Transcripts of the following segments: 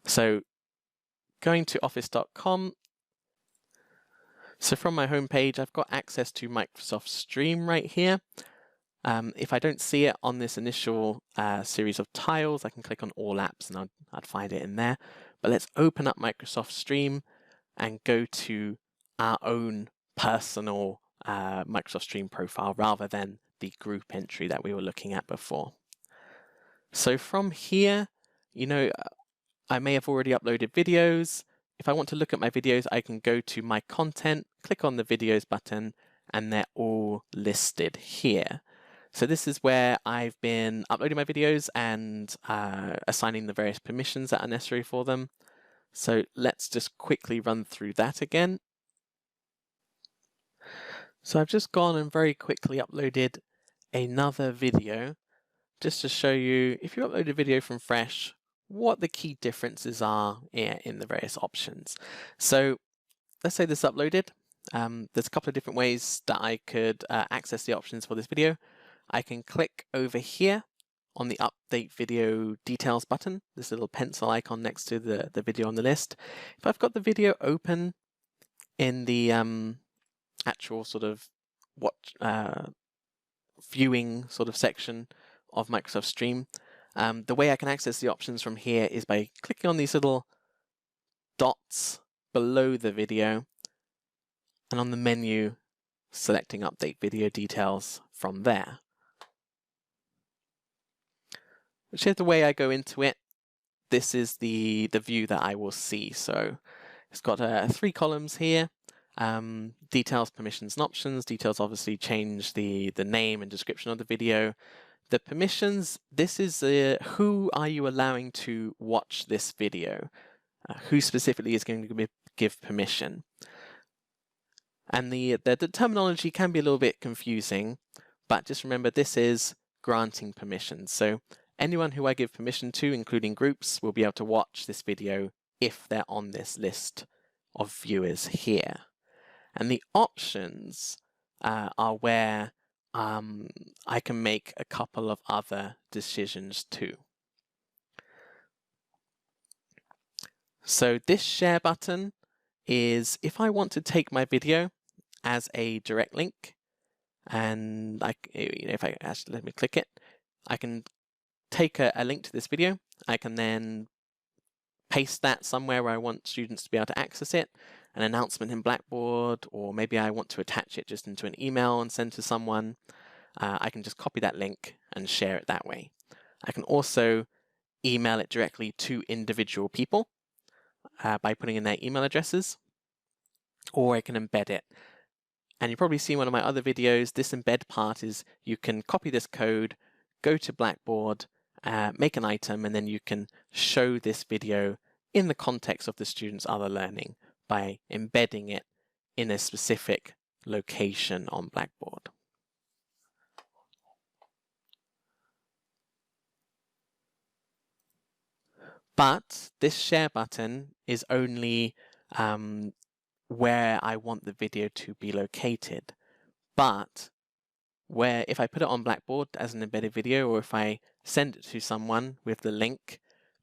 So going to office.com. So from my home page, I've got access to Microsoft Stream right here. If I don't see it on this initial series of tiles, I can click on All Apps and I'd find it in there. But let's open up Microsoft Stream and go to our own personal Microsoft Stream profile rather than the group entry that we were looking at before. So from here, I may have already uploaded videos. If I want to look at my videos, I can go to my content, click on the videos button, and they're all listed here. So this is where I've been uploading my videos and assigning the various permissions that are necessary for them. So let's just quickly run through that again. So I've just gone and very quickly uploaded another video just to show you, if you upload a video from Fresh, what the key differences are in the various options. So let's say this is uploaded. There's a couple of different ways that I could access the options for this video. I can click over here on the Update Video Details button, this little pencil icon next to the video on the list. If I've got the video open in the actual sort of viewing sort of section of Microsoft Stream, the way I can access the options from here is by clicking on these little dots below the video and on the menu selecting Update Video Details from there. Which is the way I go into it. This is the view that I will see. So it's got 3 columns here. Details, permissions, and options. Details obviously change the name and description of the video. The permissions, this is who are you allowing to watch this video? Who specifically is going to give permission? And the terminology can be a little bit confusing, but just remember this is granting permission. So anyone who I give permission to, including groups, will be able to watch this video if they're on this list of viewers here. And the options are where I can make a couple of other decisions too. So this share button is if I want to take my video as a direct link, and if I actually let me click it, I can take a link to this video. I can then paste that somewhere where I want students to be able to access it, an announcement in Blackboard, or maybe I want to attach it just into an email and send to someone. I can just copy that link and share it that way. I can also email it directly to individual people by putting in their email addresses, or I can embed it. And you probably see one of my other videos, this embed part is you can copy this code, go to Blackboard, make an item, and then you can show this video in the context of the student's other learning by embedding it in a specific location on Blackboard. But this share button is only where I want the video to be located. But if I put it on Blackboard as an embedded video, or if I send it to someone with the link,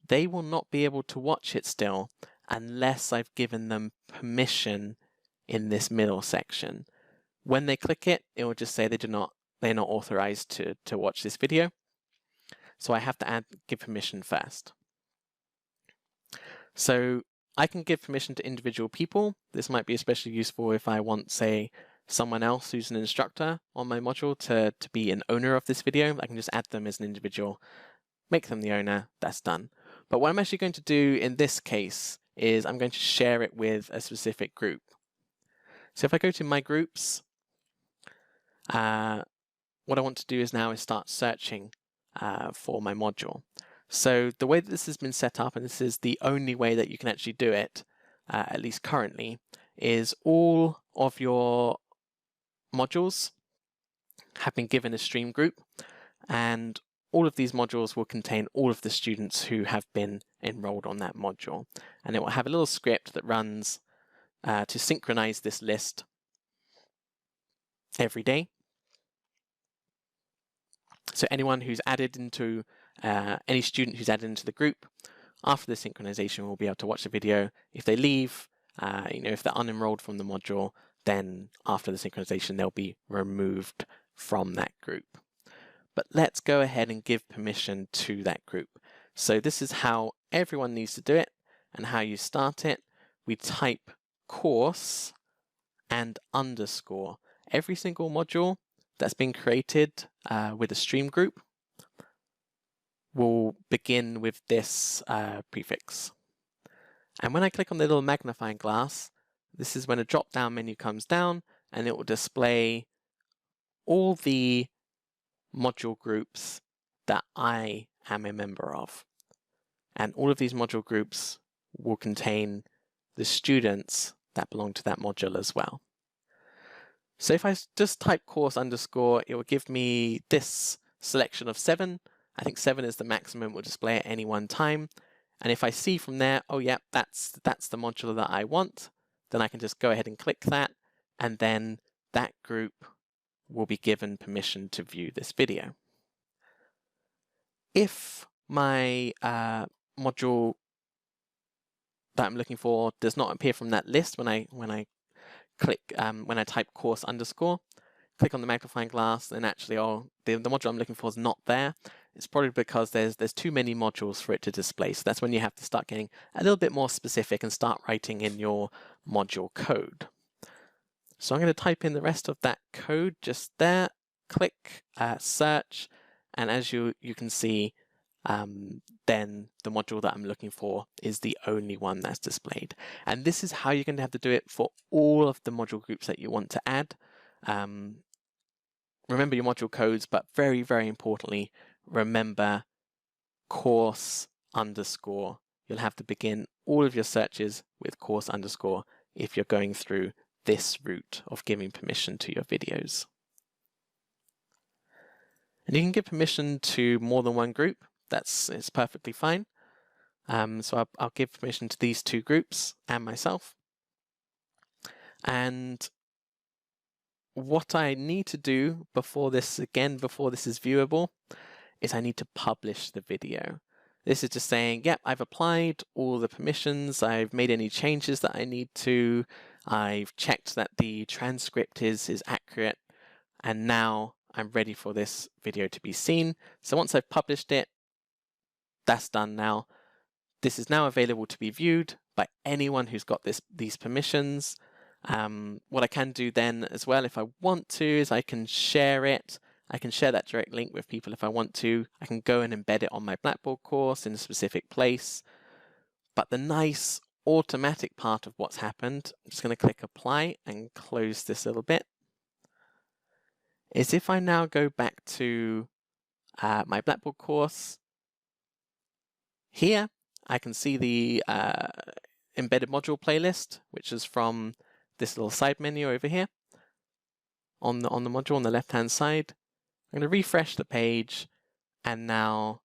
they will not be able to watch it still unless I've given them permission in this middle section. When they click it, it will just say they're not authorized to watch this video. So I have to give permission first. So I can give permission to individual people. This might be especially useful if I want, say, someone else who's an instructor on my module to be an owner of this video. I can just add them as an individual, make them the owner, that's done. But what I'm actually going to do in this case is I'm going to share it with a specific group. So if I go to my groups, what I want to do is start searching for my module. So the way that this has been set up, and this is the only way that you can actually do it, at least currently, is all of your modules have been given a stream group, and all of these modules will contain all of the students who have been enrolled on that module. And it will have a little script that runs to synchronize this list every day. So anyone who's added into any student who's added into the group, after the synchronization, we'll be able to watch the video. If they leave, if they're unenrolled from the module, then after the synchronization, they'll be removed from that group. But let's go ahead and give permission to that group. So this is how everyone needs to do it and how you start it. We type course and underscore. Every single module that's been created with a stream group will begin with this prefix. And when I click on the little magnifying glass, this is when a drop-down menu comes down and it will display all the module groups that I am a member of. And all of these module groups will contain the students that belong to that module as well. So if I just type course underscore, it will give me this selection of 7. I think 7 is the maximum it will display at any one time. And if I see from there, oh yeah, that's the module that I want, then I can just go ahead and click that, and then that group will be given permission to view this video. If my module that I'm looking for does not appear from that list when I type course underscore, click on the magnifying glass, and actually, the module I'm looking for is not there. It's probably because there's too many modules for it to display. So that's when you have to start getting a little bit more specific and start writing in your module code. So I'm going to type in the rest of that code just there, click search, and as you can see, then the module that I'm looking for is the only one that's displayed. And this is how you're going to have to do it for all of the module groups that you want to add. Remember your module codes, but very, very importantly, remember course underscore. You'll have to begin all of your searches with course underscore if you're going through this route of giving permission to your videos. And you can give permission to more than one group. It's perfectly fine. So I'll give permission to these 2 groups and myself. And what I need to do before this is viewable, is I need to publish the video. This is just saying, yep, I've applied all the permissions, I've made any changes that I need to, I've checked that the transcript is accurate, and now I'm ready for this video to be seen. So once I've published it, that's done now. This is now available to be viewed by anyone who's got these permissions. What I can do then as well, if I want to, is I can share it. I can share that direct link with people if I want to. I can go and embed it on my Blackboard course in a specific place. But the nice automatic part of what's happened, I'm just going to click apply and close this little bit, is if I now go back to my Blackboard course, here I can see the embedded module playlist, which is from this little side menu over here on the module on the left hand side. I'm going to refresh the page, and now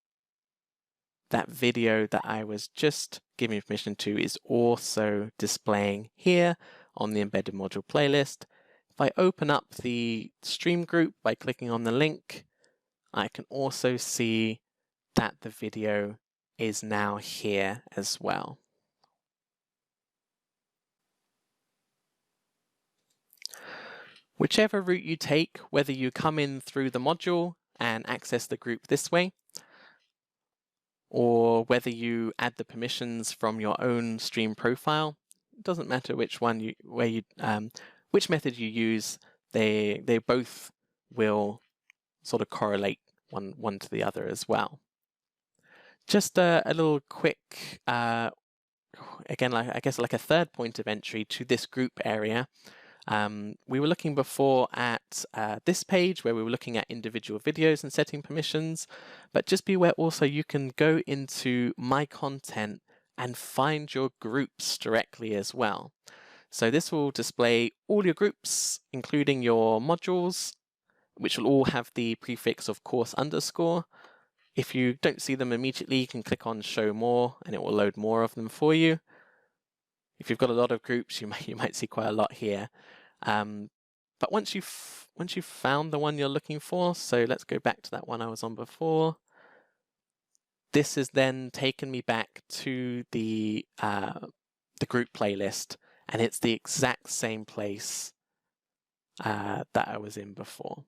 that video that I was just giving permission to is also displaying here on the embedded module playlist. If I open up the stream group by clicking on the link, I can also see that the video is now here as well. Whichever route you take, whether you come in through the module and access the group this way, or whether you add the permissions from your own stream profile, it doesn't matter which one which method you use, they both will sort of correlate one to the other as well. Just a little quick, again, I guess like a third point of entry to this group area. We were looking before at this page where we were looking at individual videos and setting permissions, but just be aware also you can go into My Content and find your groups directly as well. So this will display all your groups, including your modules, which will all have the prefix of course underscore. If you don't see them immediately, you can click on Show More and it will load more of them for you. If you've got a lot of groups, you might see quite a lot here. But once you've found the one you're looking for, so let's go back to that one I was on before. This has then taken me back to the group playlist, and it's the exact same place that I was in before.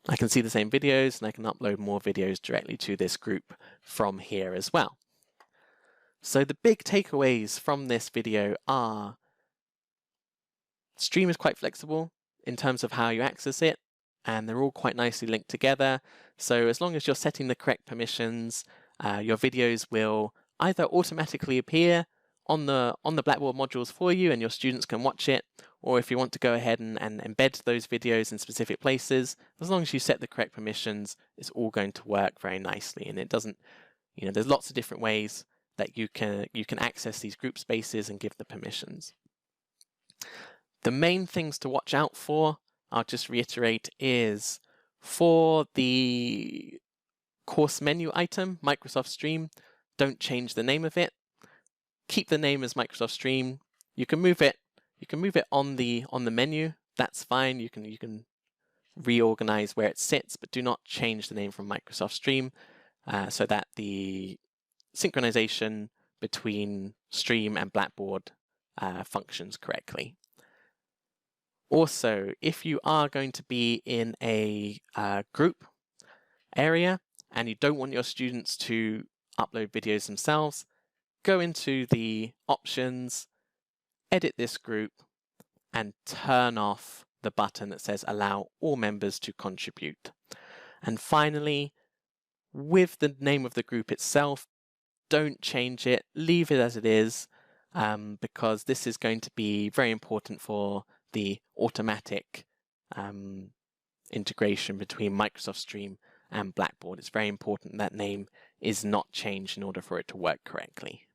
I can see the same videos, and I can upload more videos directly to this group from here as well. So the big takeaways from this video are Stream is quite flexible in terms of how you access it, and they're all quite nicely linked together. So as long as you're setting the correct permissions, your videos will either automatically appear on the Blackboard modules for you and your students can watch it, or if you want to go ahead and embed those videos in specific places, as long as you set the correct permissions, it's all going to work very nicely. And it doesn't, there's lots of different ways that you can access these group spaces and give the permissions. The main things to watch out for, I'll just reiterate, is for the course menu item, Microsoft Stream, don't change the name of it. Keep the name as Microsoft Stream. You can move it on the menu. That's fine. You can reorganize where it sits, but do not change the name from Microsoft Stream so that the synchronization between Stream and Blackboard functions correctly. Also, if you are going to be in a group area and you don't want your students to upload videos themselves, go into the options, edit this group, and turn off the button that says allow all members to contribute. And finally, with the name of the group itself, don't change it, leave it as it is, because this is going to be very important for the automatic integration between Microsoft Stream and Blackboard. It's very important that name is not changed in order for it to work correctly.